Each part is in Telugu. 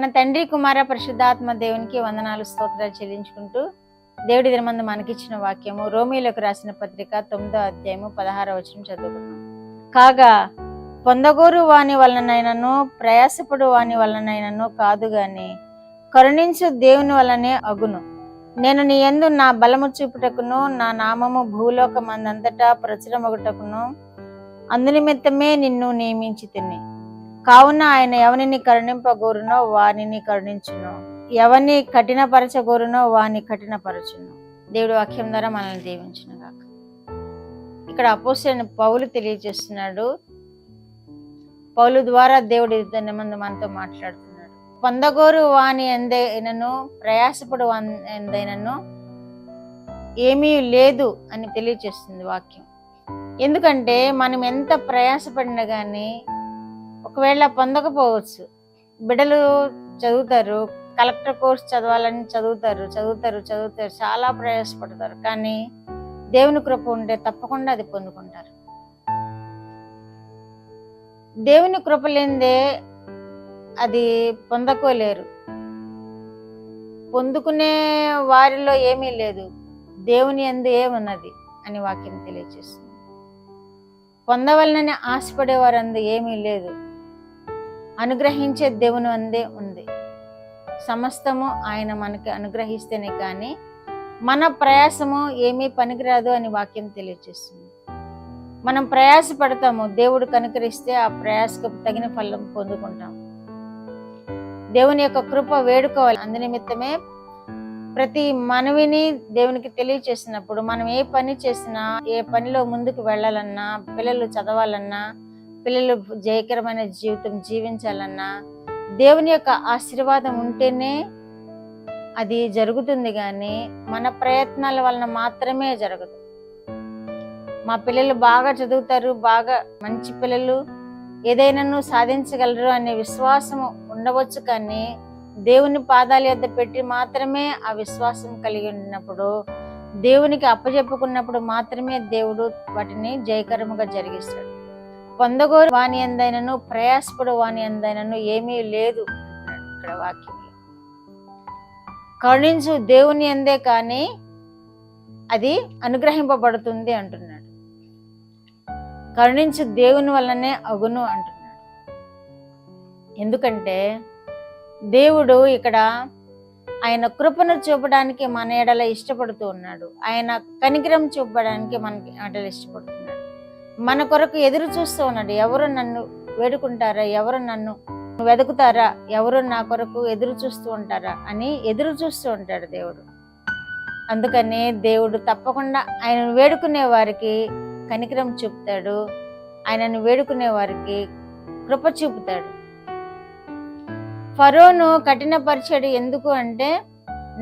మన తండ్రి కుమార పరిశుద్ధాత్మ దేవునికి వందనాలు స్తోత్రాలు చెల్లించుకుంటూ దేవుడి దినమందు మనకిచ్చిన వాక్యము రోమీలకు రాసిన పత్రిక 9వ అధ్యాయము 16వ వచనం చదువుకున్నాం. కాగా పొందగోరు వాని వలనైనను ప్రయాసపడు వాని వలనైనను కాదు గాని కరుణించు దేవుని వలనే అగును. నేను నీ యందు నా బలము చూపుటకును నా నామము భూలోకమందంతటా ప్రచురమగుటకును అందునిమిత్తమే నిన్ను నియమించితిని. కావున ఆయన ఎవరిని కరుణింపగోరునో వానిని కరుణించును, ఎవరిని కఠినపరచగోరునో వాని కఠినపరచును. దేవుడు వాక్యం ద్వారా మనల్ని దీవించును గాక. ఇక్కడ అపోస్తలుడైన పౌలు తెలియజేస్తున్నాడు. పౌలు ద్వారా దేవుడి ముందు మనతో మాట్లాడుతున్నాడు. పొందగోరు వాని ఎందైనను ప్రయాసపడు ఎందైనను ఏమీ లేదు అని తెలియజేస్తుంది వాక్యం. ఎందుకంటే మనం ఎంత ప్రయాసపడినా కానీ ఒకవేళ పొందకపోవచ్చు. బిడ్డలు చదువుతారు, కలెక్టర్ కోర్స్ చదవాలని చదువుతారు, చాలా ప్రయాసపడతారు. కానీ దేవుని కృప ఉంటే తప్పకుండా అది పొందుకుంటారు. దేవుని కృప లేనిదే అది పొందకోలేరు. పొందుకునే వారిలో ఏమీ లేదు, దేవుని యందు ఏమున్నది అని వాక్యం తెలియజేస్తుంది. పొందవలనని ఆశపడేవారందు ఏమీ లేదు, అనుగ్రహించే దేవుని అందే ఉంది. సమస్తము ఆయన మనకి అనుగ్రహిస్తేనే కానీ మన ప్రయాసము ఏమీ పనికిరాదు అని వాక్యం తెలియజేస్తుంది. మనం ప్రయాస పడతాము, దేవుడు కనుకరిస్తే ఆ ప్రయాసకు తగిన ఫలం పొందుకుంటాం. దేవుని యొక్క కృప వేడుకోవాలి. అందునిమిత్తమే ప్రతి మనవిని దేవునికి తెలియచేసినప్పుడు మనం ఏ పని చేసినా, ఏ పనిలో ముందుకు వెళ్ళాలన్నా, పిల్లలు చదవాలన్నా, పిల్లలు జయకరమైన జీవితం జీవించాలన్నా దేవుని యొక్క ఆశీర్వాదం ఉంటేనే అది జరుగుతుంది. కానీ మన ప్రయత్నాల వలన మాత్రమే జరగదు. మా పిల్లలు బాగా చదువుతారు, బాగా మంచి పిల్లలు, ఏదైనా సాధించగలరు అనే విశ్వాసము ఉండవచ్చు. కానీ దేవుని పాదాల యొద్ద పెట్టి మాత్రమే ఆ విశ్వాసం కలిగి ఉన్నప్పుడు, దేవునికి అప్పచెప్పుకున్నప్పుడు మాత్రమే దేవుడు వాటిని జయకరముగా జరిగిస్తాడు. పొందగోరు వాని ఎందైనను ప్రయాసపడు వాని ఎందైనను ఏమీ లేదు అంటున్నాడు ఇక్కడ వాక్యంలో. కరుణించు దేవుని ఎందే కానీ అది అనుగ్రహింపబడుతుంది అంటున్నాడు. కరుణించు దేవుని వల్లనే అగును అంటున్నాడు. ఎందుకంటే దేవుడు ఇక్కడ ఆయన కృపను చూపడానికి మన ఎడల ఇష్టపడుతూ ఉన్నాడు. ఆయన కనికరం చూపడానికి మనకి ఎడల ఇష్టపడుతున్నాడు. మన కొరకు ఎదురు చూస్తూ ఉన్నాడు. ఎవరు నన్ను వేడుకుంటారా, ఎవరు నన్ను వెతుకుతారా, ఎవరు నా కొరకు ఎదురు చూస్తూ ఉంటారా అని ఎదురు చూస్తూ ఉంటాడు దేవుడు. అందుకని దేవుడు తప్పకుండా ఆయనను వేడుకునే వారికి కనికరం చూపుతాడు, ఆయనను వేడుకునే వారికి కృప చూపుతాడు. ఫరోను కఠినపరిచాడు. ఎందుకు అంటే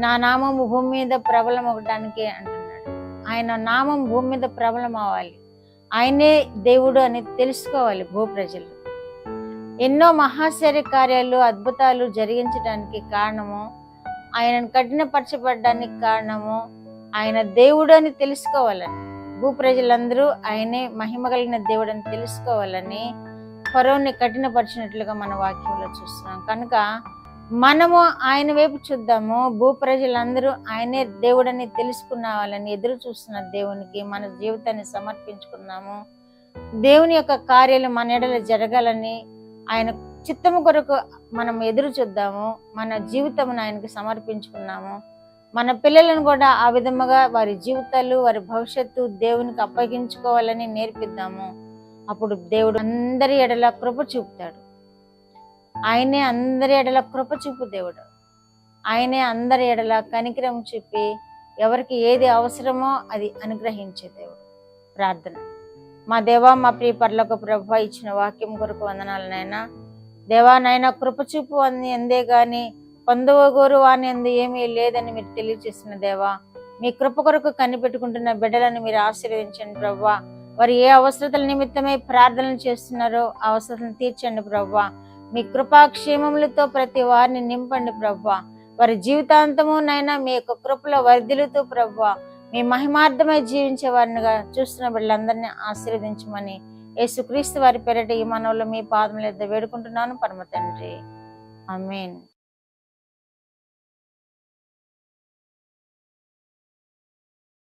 నా నామము భూమి మీద ప్రబలం అవ్వడానికి అంటున్నాడు. ఆయన నామం భూమి మీద ప్రబలం అవ్వాలి, ఆయనే దేవుడు అని తెలుసుకోవాలి భూప్రజలు. ఎన్నో మహాశ్చర్య కార్యాలు, అద్భుతాలు జరిగించడానికి కారణము, ఆయనను కఠినపరచబడడానికి కారణము ఆయన దేవుడు అని తెలుసుకోవాలని, భూప్రజలందరూ ఆయనే మహిమ కలిగిన దేవుడు అని తెలుసుకోవాలని ఫరోని కఠినపరిచినట్లుగా మన వాక్యంలో చూస్తున్నాం. కనుక మనము ఆయన వైపు చూద్దాము. భూప్రజలందరూ ఆయనే దేవుడని తెలుసుకున్నావాలని ఎదురు చూస్తున్న దేవునికి మన జీవితాన్ని సమర్పించుకున్నాము. దేవుని యొక్క కార్యాలు మన ఎడల జరగాలని ఆయన చిత్తము కొరకు మనం ఎదురు చూద్దాము. మన జీవితమును ఆయనకి సమర్పించుకున్నాము. మన పిల్లలను కూడా ఆ విధముగా వారి జీవితాలు, వారి భవిష్యత్తు దేవునికి అప్పగించుకోవాలని నేర్పిద్దాము. అప్పుడు దేవుడు అందరి ఎడల కృప చూపుతాడు. ఆయనే అందరి ఎడల కృప చూపు దేవుడు. ఆయనే అందరి ఎడల కనికరం చూపి ఎవరికి ఏది అవసరమో అది అనుగ్రహించే దేవుడు. ప్రార్థన. మా దేవా, మా ప్రియ పరలోక ప్రభువా, ఇచ్చిన వాక్యం కొరకు వందనాలు నాయనా. దేవా నాయన, కృప చూపు అని ఎందే గాని పొందగోరు వాని ఎందు ఏమీ లేదని మీరు తెలియజేసిన దేవా, మీ కృప కొరకు కనిపెట్టుకుంటున్న బిడ్డలను మీరు ఆశీర్వదించండి ప్రభువా. వారు ఏ అవసరతల నిమిత్తమై ప్రార్థనలు చేస్తున్నారో ఆ అవసరతలను తీర్చండి ప్రభువా. మీ కృపాక్షేమములతో ప్రతి వారిని నింపండి ప్రభువా. వారి జీవితాంతము నైనా మీ యొక్క కృపలో వర్ధిల్లుతూ ప్రభువా మీ మహిమార్థమై జీవించే వారినిగా చూస్తున్న బిడ్డలందరినీ ఆశీర్వదించమని యేసుక్రీస్తు వారి పేరిట ఈ మనవులు మీ పాదముల యొద్ద వేడుకుంటున్నాను పరమ తండ్రి. ఆమేన్.